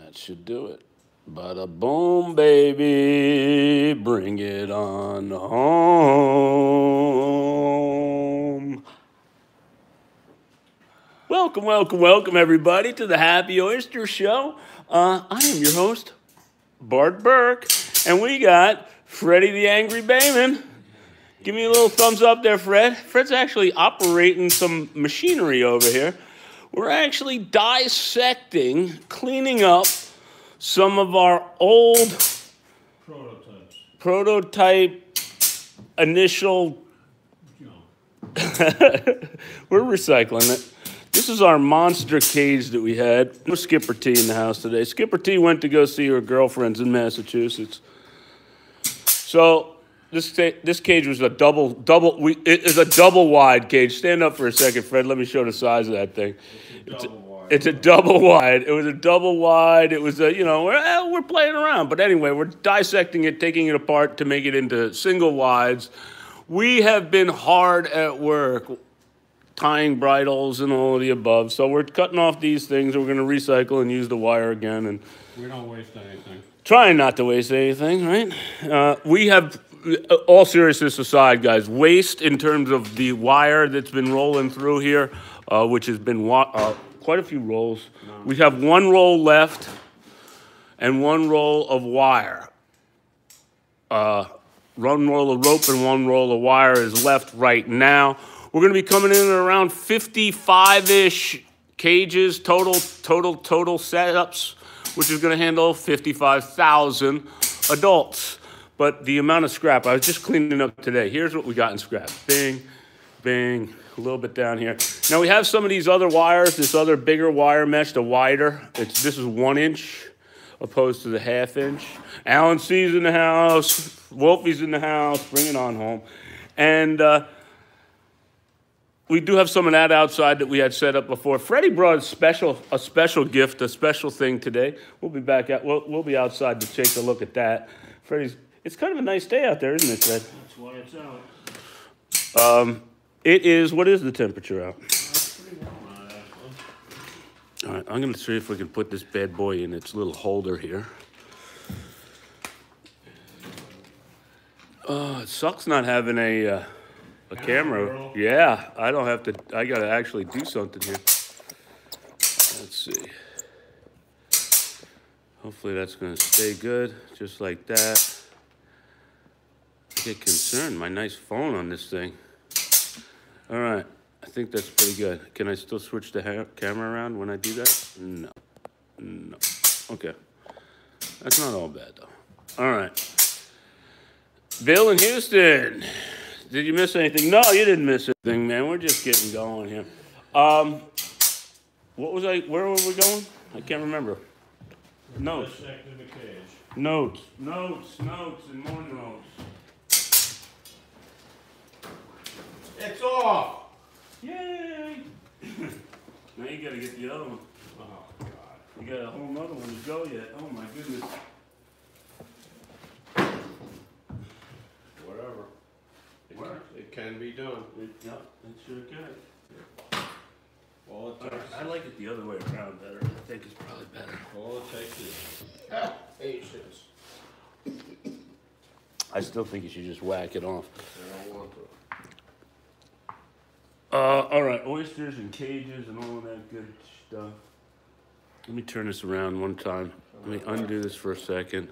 That should do it. Bada boom, baby, bring it on home. Welcome, welcome, welcome, everybody, to the Happy Oyster Show. I am your host, Bart Burke, and we got Freddie the Angry Bayman. Give me a little thumbs up there, Fred. Fred's actually operating some machinery over here. We're actually dissecting, cleaning up some of our old prototype initial. We're recycling it. This is our monster cage that we had. No Skipper T in the house today. Skipper T went to go see her girlfriends in Massachusetts. So this cage was a it is a double wide cage. Stand up for a second, Fred. Let me show the size of that thing. It's a double wide. It was a double wide. It was we're playing around. But anyway, we're dissecting it, taking it apart to make it into single wides. We have been hard at work tying bridles and all of the above. So we're cutting off these things. We're going to recycle and use the wire again. And we don't waste anything. Trying not to waste anything, right? We have, all seriousness aside, guys, waste in terms of the wire that's been rolling through here, which has been quite a few rolls. No. We have one roll left and one roll of wire. One roll of rope and one roll of wire is left right now. We're going to be coming in at around 55-ish cages, total setups, which is going to handle 55,000 adults. But the amount of scrap, I was just cleaning up today. Here's what we got in scrap. Bing, bing, a little bit down here. Now we have some of these other wires, this other bigger wire mesh, the wider. This is 1 inch opposed to the 1/2 inch. Alan C's in the house. Wolfie's in the house. Bring it on home. And we do have some of that outside that we had set up before. Freddie brought a special gift, a special thing today. We'll be back we'll be outside to take a look at that. It's kind of a nice day out there, isn't it, Fred? That's why it's out. It is. What is the temperature out? It's pretty warm out, actually. All right, I'm going to see if we can put this bad boy in its little holder here. It sucks not having a camera. Yeah, I don't have to. I got to actually do something here. Let's see. Hopefully that's going to stay good, just like that. I get concerned. My nice phone on this thing. All right, I think that's pretty good. Can I still switch the camera around when I do that? No. Okay. That's not all bad, though. All right. Bill in Houston. Did you miss anything? No, you didn't miss anything, man. We're just getting going here. Where were we going? I can't remember. Notes. Dissecting the cage. Notes, and more notes. It's off! Yay! Now you gotta get the other one. Oh, God. You got a whole other one to go yet. Oh, my goodness. Whatever. It can be done. Yep, it sure can. All it takes. I like it the other way around better. I think it's probably better. All it takes is patience. I still think you should just whack it off. I don't want to. All right, oysters and cages and all of that good stuff. Let me turn this around one time. Let me undo this for a second.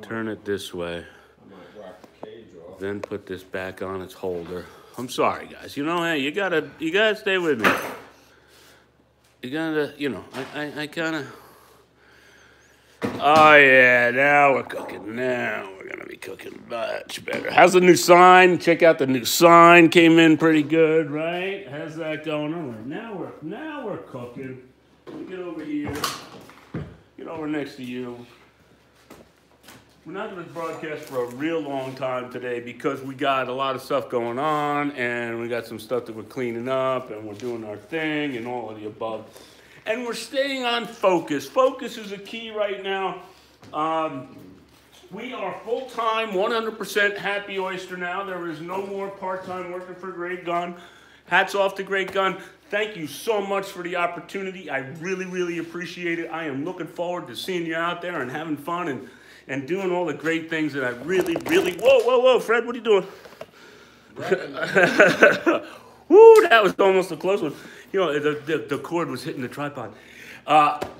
Turn it this way. I might whack the cage off. Then put this back on its holder. I'm sorry, guys. You know, hey, you gotta stay with me. You gotta, I kind of. Oh yeah, now we're cooking. Now we're gonna be cooking much better. How's the new sign? Check out the new sign. Came in pretty good, right? How's that going? All right, now we're cooking. Let me get over here. Get over next to you. We're not going to broadcast for a real long time today because we got a lot of stuff going on and we got some stuff that we're cleaning up and we're doing our thing and all of the above. And we're staying on focus. Focus is a key right now. We are full-time, 100% Happy Oyster now. There is no more part-time working for Great Gun. Hats off to Great Gun. Thank you so much for the opportunity. I really, really appreciate it. I am looking forward to seeing you out there and having fun and doing all the great things that I really, really... Whoa, whoa, whoa, Fred, what are you doing? Woo, that was almost a close one. You know, the cord was hitting the tripod.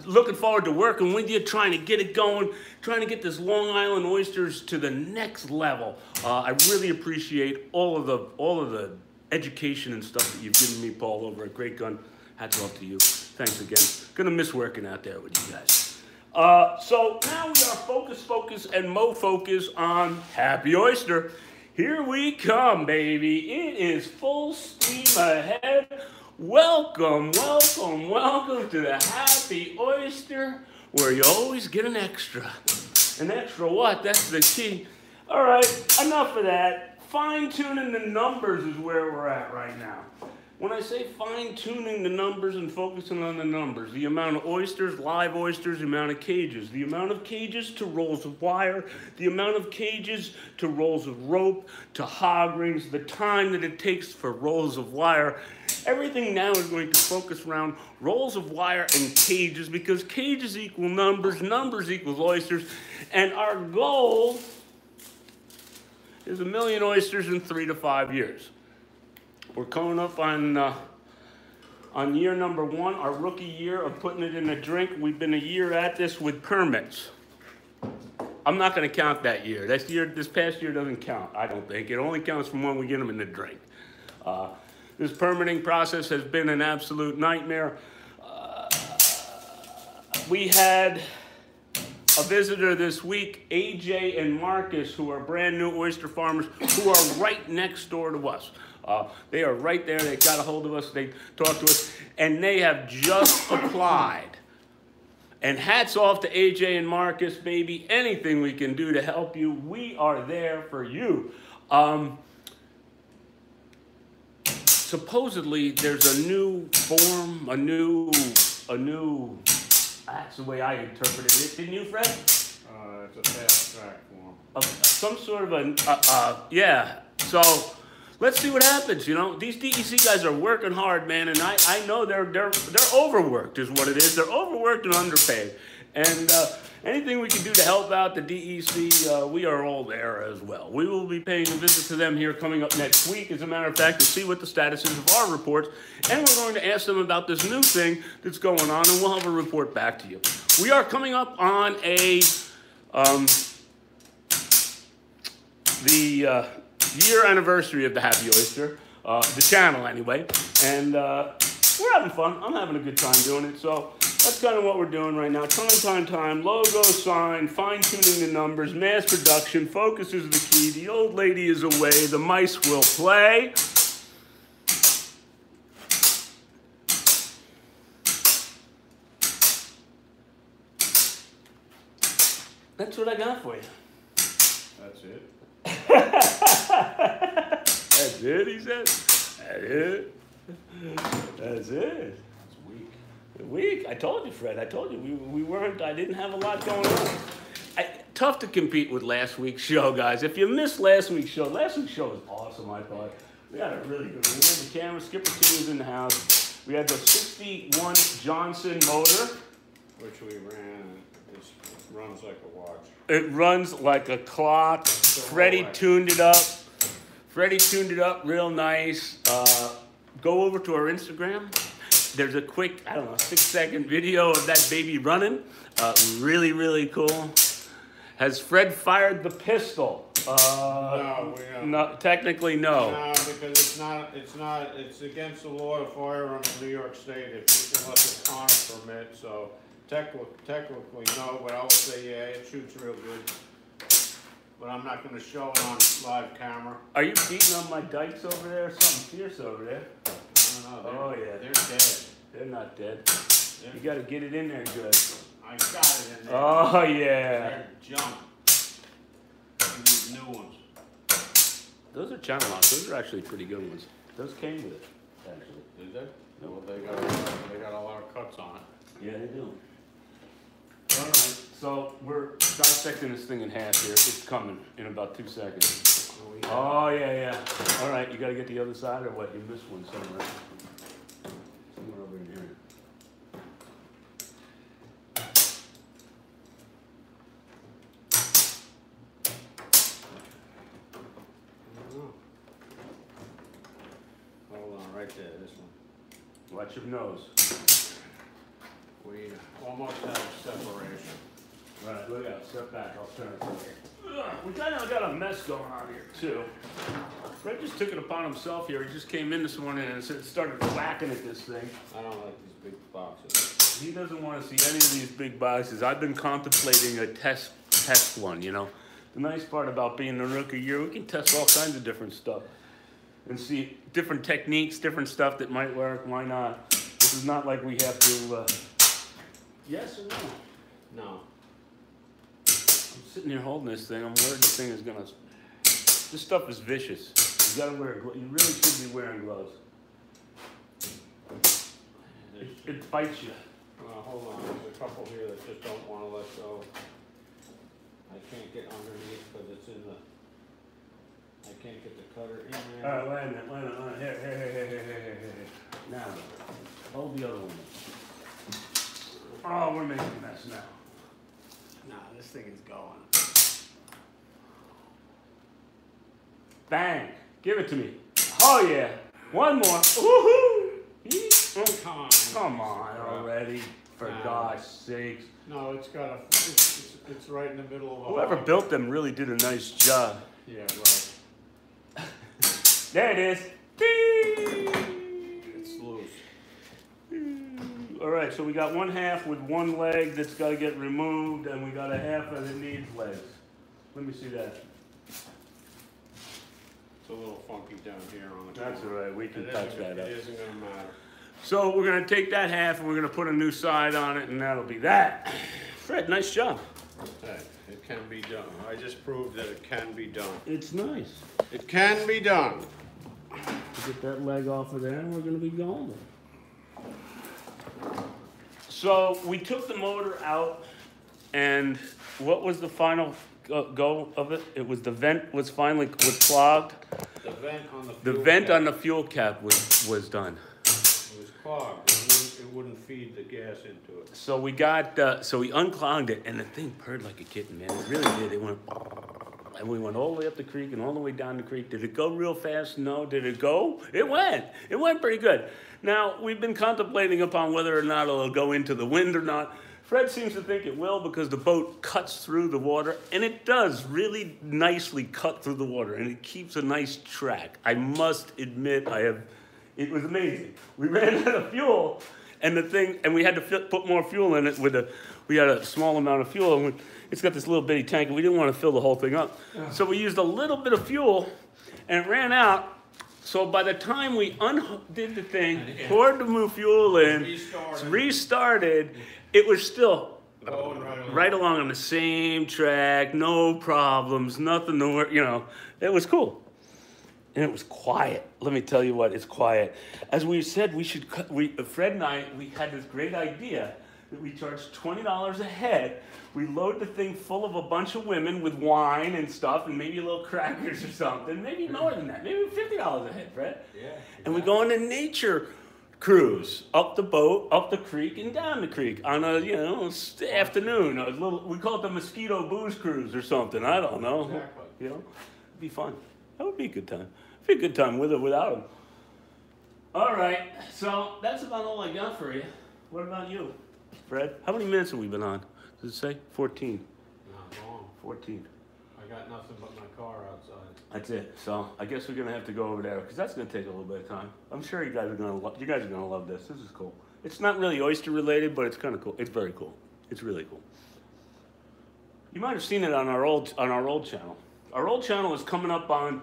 Looking forward to working with you, trying to get it going, trying to get this Long Island oysters to the next level. I really appreciate all of the education and stuff that you've given me, Paul, over at Great Gun. Hats off to you. Thanks again. Gonna miss working out there with you guys. So now we are focus, and mo focus on Happy Oyster. Here we come, baby. It is full steam ahead. Welcome, welcome, welcome to the Happy Oyster, where you always get an extra. An extra what? That's the key. All right, enough of that. Fine-tuning the numbers is where we're at right now. When I say fine-tuning the numbers and focusing on the numbers, the amount of oysters, live oysters, the amount of cages to rolls of wire, the amount of cages to rolls of rope, to hog rings, the time that it takes for rolls of wire. Everything now is going to focus around rolls of wire and cages, because cages equal numbers, numbers equals oysters, and our goal is 1 million oysters in 3 to 5 years. We're coming up on year number 1, our rookie year of putting it in a drink. We've been a year at this with permits. I'm not going to count that year. This past year doesn't count, I don't think. It only counts from when we get them in the drink. This permitting process has been an absolute nightmare. We had a visitor this week, AJ and Marcus, who are brand new oyster farmers, who are right next door to us. They are right there. They got a hold of us. They talked to us, and they have just applied. And hats off to AJ and Marcus, baby. Anything we can do to help you, we are there for you. Supposedly, there's a new form, a new. That's the way I interpreted it. Didn't you, Fred? It's a fast track form. Some sort of yeah. So let's see what happens. You know, these DEC guys are working hard, man, and I know they're overworked is what it is. They're overworked and underpaid. And anything we can do to help out the DEC, we are all there as well. We will be paying a visit to them here coming up next week, as a matter of fact, to see what the status is of our reports. And we're going to ask them about this new thing that's going on, and we'll have a report back to you. We are coming up on the year anniversary of the Happy Oyster, the channel anyway, and we're having fun. I'm having a good time doing it, so that's kind of what we're doing right now. Time, logo sign, fine-tuning the numbers, mass production, focus is the key, the old lady is away, the mice will play. That's what I got for you. That's it? That's it, he said. That's it. That's it. It's weak. Weak. I told you, Fred. I told you we weren't. I didn't have a lot going on. Tough to compete with last week's show, guys. If you missed last week's show was awesome. I thought we had a really good one. We had the camera. Skipper T was in the house. We had the 61 Johnson motor, Which we ran. It runs like a watch. It runs like a clock. Freddie tuned it up. Freddie tuned it up real nice. Go over to our Instagram. There's a quick, 6-second video of that baby running. Really, really cool. Has Fred fired the pistol? No, we haven't. No, technically no. No, because it's against the law to firearms in New York State unless it's on a permit, so technically no, but I would say yeah, it shoots real good. But I'm not going to show it on live camera. Are you beating on my dikes over there? Something fierce over there. I don't know. They're dead. They're not dead. You got to get it in there good. I got it in there. Oh, yeah. They're junk. These new ones. Those are channel locks. Those are actually pretty good ones. Those came with it, actually. Did they? No. Well, they got a lot of cuts on it. Yeah, they do. All right. So we're dissecting this thing in half here. It's coming in about 2 seconds. Oh, yeah. All right. You got to get the other side or what? You missed one somewhere. right there, this one. Watch your nose. We almost have separation. Right, look out, step back, I'll turn it over. We kind of got a mess going on here, too. Fred just took it upon himself here. He just came in this morning and started whacking at this thing. I don't like these big boxes. He doesn't want to see any of these big boxes. I've been contemplating a test one, you know. The nice part about being the rookie year, we can test all kinds of different stuff and see different techniques, different stuff that might work, why not. This is not like we have to, yes or no? No. I'm sitting here holding this thing. I'm worried the thing is gonna. This stuff is vicious. You gotta wear. You really should be wearing gloves. It bites you. Hold on. There's a couple here that just don't want to let go. I can't get underneath because it's in the. I can't get the cutter in there. All right, wait a minute. Here. Now, hold the other one. Oh, we're making a mess now. Nah, this thing is going. Bang! Give it to me. Oh yeah. One more. Woohoo! Come on already. For God's sakes. No, it's got a. It's right in the middle of. Whoever built them really did a nice job. Yeah, right. There it is. It's loose. All right, so we got one half with one leg that's got to get removed, and we got a half that needs legs. Let me see that. It's a little funky down here on the. That's all right. We can touch that up. It isn't gonna matter. So we're gonna take that half and we're gonna put a new side on it, and that'll be that. Fred, nice job. Hey, it can be done. I just proved that it can be done. It's nice. It can be done. Get that leg off of there, and we're gonna be going. So we took the motor out, and what was the final go of it? It was the vent was clogged. The vent on the. The vent on the fuel cap was done. It was clogged. It wouldn't feed the gas into it. So we got so we unclogged it, and the thing purred like a kitten, man. It really did. It went, and we went all the way up the creek and all the way down the creek. Did it go real fast? No. Did it go? It went. It went pretty good. Now we've been contemplating upon whether or not it'll go into the wind or not. Fred seems to think it will because the boat cuts through the water, and it does really nicely cut through the water, and it keeps a nice track. I must admit, it was amazing. We ran out of fuel, and we had to put more fuel in it we had a small amount of fuel, and it's got this little bitty tank, and we didn't want to fill the whole thing up. So we used a little bit of fuel, and it ran out. So by the time we undid the thing, poured the new fuel in, restarted, it was still right along on the same track, no problems, nothing to worry, you know. It was cool. And it was quiet. Let me tell you what, it's quiet. As we said, Fred and I, we had this great idea that we charge $20 a head. We load the thing full of a bunch of women with wine and stuff, and maybe a little crackers or something. Maybe more than that. Maybe $50 a head, Fred. Yeah. And we go on a nature cruise up the boat, up the creek, and down the creek on a afternoon. We call it the mosquito booze cruise or something. I don't know. Exactly. You know, it'd be fun. That would be a good time. It'd be a good time with or without him. All right. So that's about all I got for you. What about you, Fred? How many minutes have we been on? Does it say? 14. Not long. 14. I got nothing but my car outside. That's it. So I guess we're gonna have to go over there because that's gonna take a little bit of time. I'm sure you guys are gonna love this. This is cool. It's not really oyster related, but it's kind of cool. It's very cool. It's really cool. You might have seen it on our old channel. Our old channel is coming up on.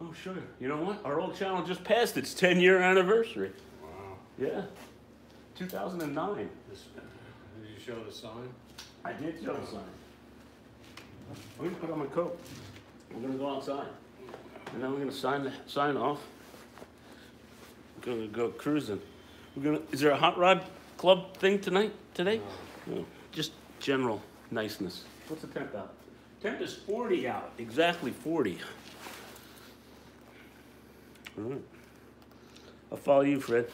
Oh, sugar. You know what? Our old channel just passed its 10-year anniversary. Wow. Yeah. 2009. Did you show the sign? I did show the sign. I'm gonna put on my coat. We're gonna go outside, and then we're gonna sign off. We're gonna go cruising. Is there a hot rod club thing today? No. Just general niceness. What's the temp out? Temp is 40 out. Exactly 40. All right. I'll follow you, Fred.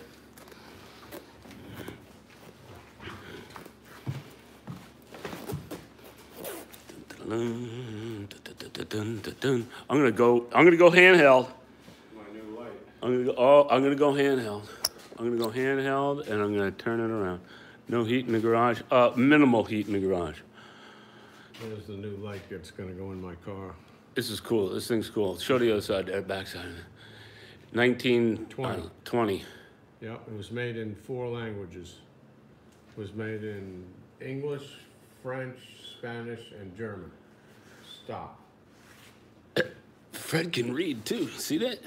I'm gonna go handheld. My new light. I'm gonna go handheld. I'm gonna go handheld, and I'm gonna turn it around. No heat in the garage. Minimal heat in the garage. There's the new light that's gonna go in my car. This is cool. This thing's cool. Show the other side there, backside. 1920. Yeah, it was made in 4 languages. It was made in English, French, Spanish, and German. Stop. Fred can read too. See that?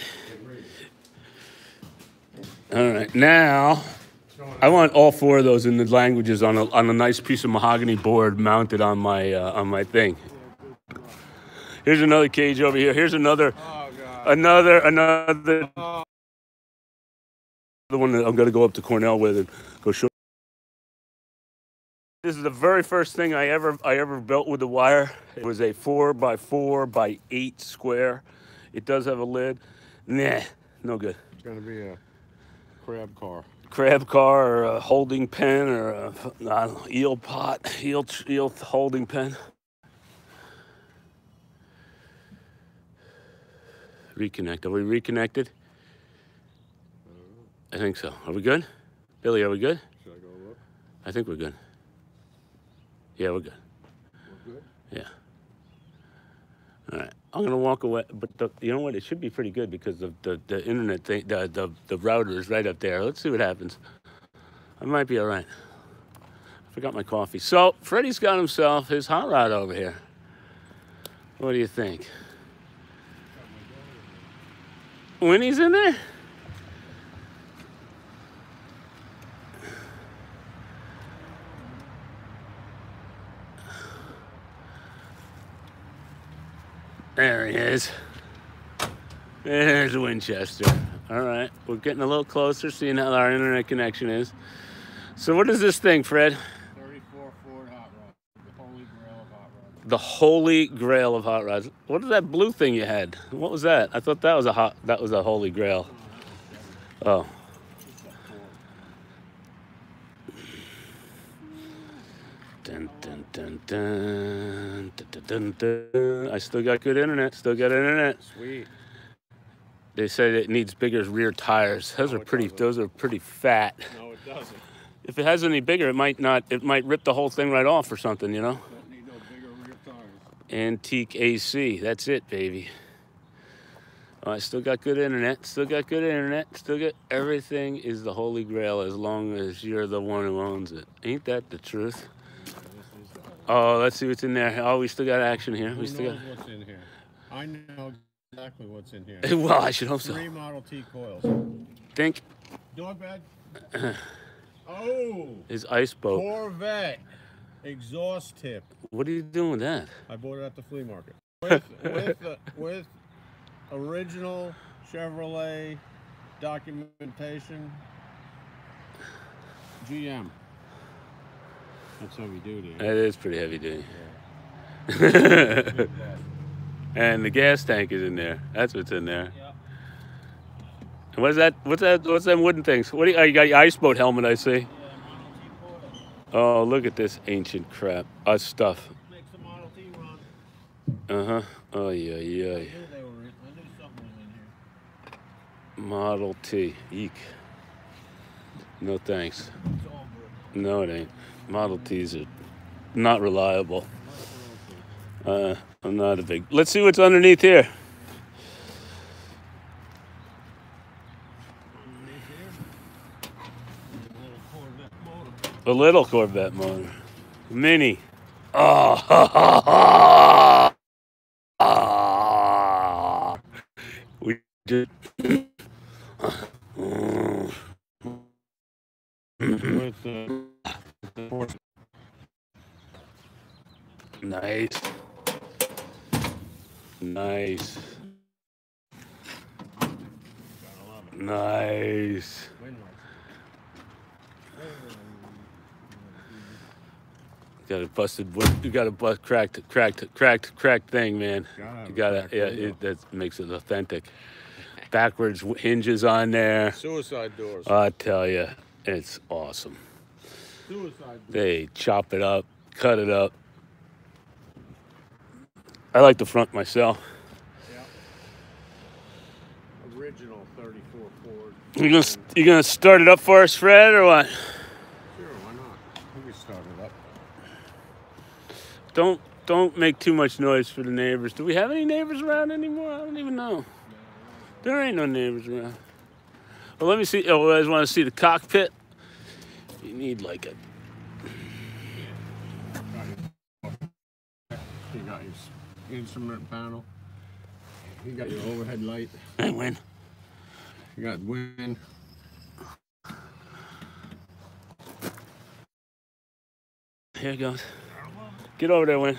All right, now I want all 4 of those in the languages on a nice piece of mahogany board mounted on my thing. Here's another cage over here. Here's another the one that I'm gonna go up to Cornell with and go show. This is the very first thing I ever built with the wire. It was a 4x4x8 square. It does have a lid. Nah, no good. It's gonna be a crab car. Crab car or a holding pen or a I don't know, eel pot, eel holding pen. Reconnect. Are we reconnected? I think so. Are we good? Billy, are we good? Should I go look? I think we're good. Yeah, we're good. We're good? Yeah. All right. I'm gonna walk away, but you know what? It should be pretty good because of the internet thing. The router is right up there. Let's see what happens. I might be all right. I forgot my coffee. So Freddie's got himself his hot rod over here. What do you think? Winnie's in there? There he is. There's Winchester. All right, we're getting a little closer, seeing how our internet connection is. So what is this thing, Fred? 34 Ford hot rod. The holy grail of hot rods. The holy grail of hot rods. What is that blue thing you had? What was that? I thought that was a holy grail. Oh. Dun, dun, dun, dun, dun, dun, dun. I still got good internet. Still got internet. Sweet. They said it needs bigger rear tires. Those are pretty. Those are pretty fat. No, it doesn't. If it has any bigger, it might not. It might rip the whole thing right off or something. You know. Don't need no bigger rear tires. Antique AC. That's it, baby. Oh, I still got good internet. Still got good internet. Still got everything is the holy grail as long as you're the one who owns it. Ain't that the truth? Oh, let's see what's in there. Oh, we still got action here. Who We still knows what's in here? I know exactly what's in here. got. Well, I should hope so. 3 Model T coils. Think Dog bed. Oh. his ice boat. Corvette. Exhaust tip. What are you doing with that? I bought it at the flea market. With original Chevrolet documentation. GM. That's heavy duty. That is pretty heavy duty. Yeah. And the gas tank is in there. That's what's in there. Yep. And what is that? What's them wooden things? What do you got? Your ice boat helmet, I see. Yeah, Model T coils. Oh, look at this ancient crap. Us stuff. Makes the Model T run. Uh-huh. Oh, yeah. I knew they were in. I knew something was in here. Model T. Eek. No thanks. It's all good. No, it ain't. Model Ts are not reliable. I'm not a big... Let's see what's underneath here. Underneath here, a little Corvette motor. A little Corvette motor. Mini. Oh, ha, ha, ha. We did... With Nice. Nice. Nice. Got a busted wood. You got a cracked thing, man. You gotta, yeah, that makes it authentic. Backwards hinges on there. suicide doors. I tell you, it's awesome. Suicide doors. They chop it up, cut it up. I like the front myself. Yeah. A original 34 Ford. You gonna start it up for us, Fred, or what? Sure, why not? We can start it up. Don't make too much noise for the neighbors. Do we have any neighbors around anymore? I don't even know. There ain't no neighbors around. Well, let me see. Oh, you guys want to see the cockpit? You need like a. You got your instrument panel. You got your overhead light. I win. You got wind. Here it goes. Get over there, Win.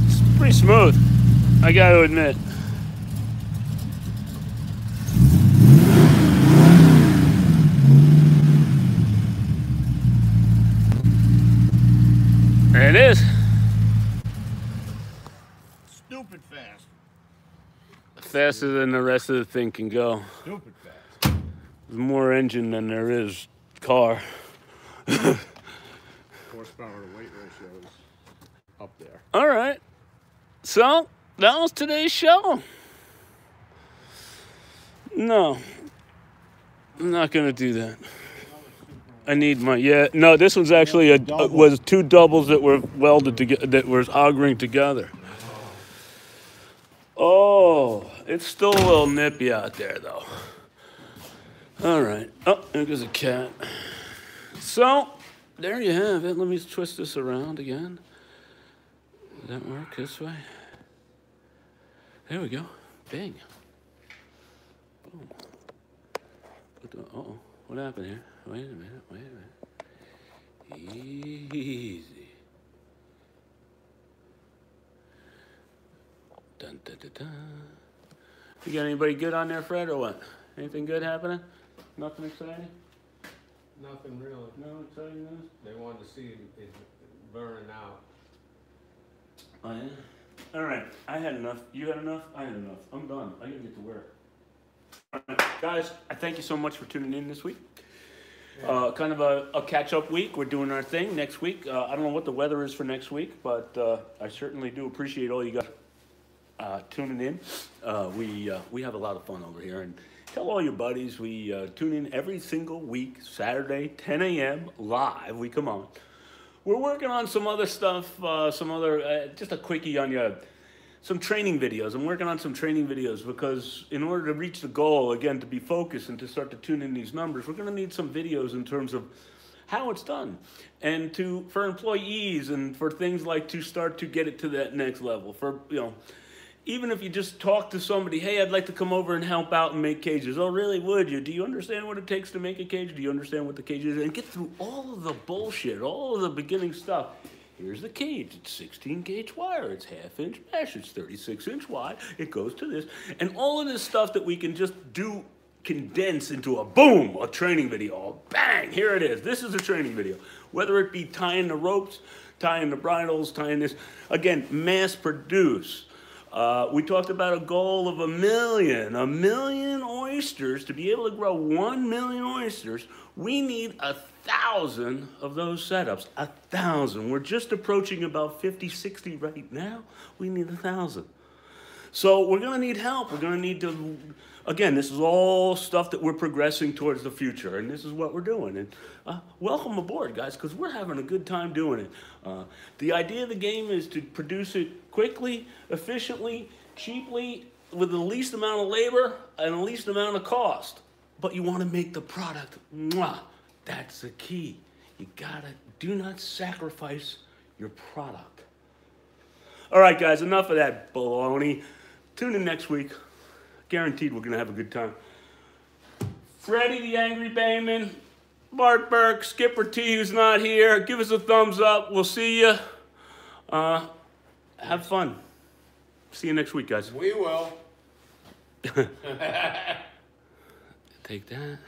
It's pretty smooth, I gotta admit. There it is. Stupid fast. Faster than the rest of the thing can go. Stupid fast. There's more engine than there is car. Horsepower to weight ratio is up there. All right. So, that was today's show. No. I'm not going to do that. I need my, no, this one's actually was two doubles that were welded together, that were augering together. Oh, it's still a little nippy out there, though. All right. Oh, there goes a cat. So, there you have it. Let me twist this around again. Does that work this way? There we go. Bing. Boom. Uh-oh. What happened here? Wait a minute. Easy. Dun, dun, dun, dun. You got anybody good on there, Fred, or what? Anything good happening? Nothing exciting? Nothing really. No exciting news? They wanted to see it burning out. Oh, yeah? All right. I had enough. You had enough? I had enough. I'm done. I gotta get to work. All right. Guys, I thank you so much for tuning in this week. Yeah. Kind of a catch-up week. We're doing our thing next week. I don't know what the weather is for next week, but I certainly do appreciate all you guys tuning in. We have a lot of fun over here, and tell all your buddies we tune in every single week, Saturday, 10 a.m. live. We come on. We're working on some other stuff, just a quickie on you. Some training videos. I'm working on some training videos because in order to reach the goal, again, to be focused and to start to tune in these numbers, we're going to need some videos in terms of how it's done, and for employees and for things like to start to get it to that next level. For, even if you just talk to somebody, hey, I'd like to come over and help out and make cages. Oh, really, would you? Do you understand what it takes to make a cage? Do you understand what the cage is? And get through all of the bullshit, all of the beginning stuff. Here's the cage. It's 16 gauge wire. It's 1/2 inch mesh. It's 36 inch wide. It goes to this. And all of this stuff that we can just do, condense into a boom, a training video. Bang, here it is. This is a training video. Whether it be tying the ropes, tying the bridles, tying this. Again, mass produce. We talked about a goal of a million oysters. To be able to grow 1 million oysters, we need 1,000 of those setups. 1,000. We're just approaching about 50, 60 right now. We need 1,000. So we're going to need help. We're going to need to, again, this is all stuff that we're progressing towards the future, and this is what we're doing. And welcome aboard, guys, because we're having a good time doing it. The idea of the game is to produce it quickly, efficiently, cheaply, with the least amount of labor and the least amount of cost. But you want to make the product, mwah, that's the key. You do not sacrifice your product. All right, guys, enough of that baloney. Tune in next week. Guaranteed we're going to have a good time. Freddie the Angry Bayman, Bart Burke, Skipper T, who's not here, give us a thumbs up. We'll see you. Have fun. See you next week, guys. We will. Take that.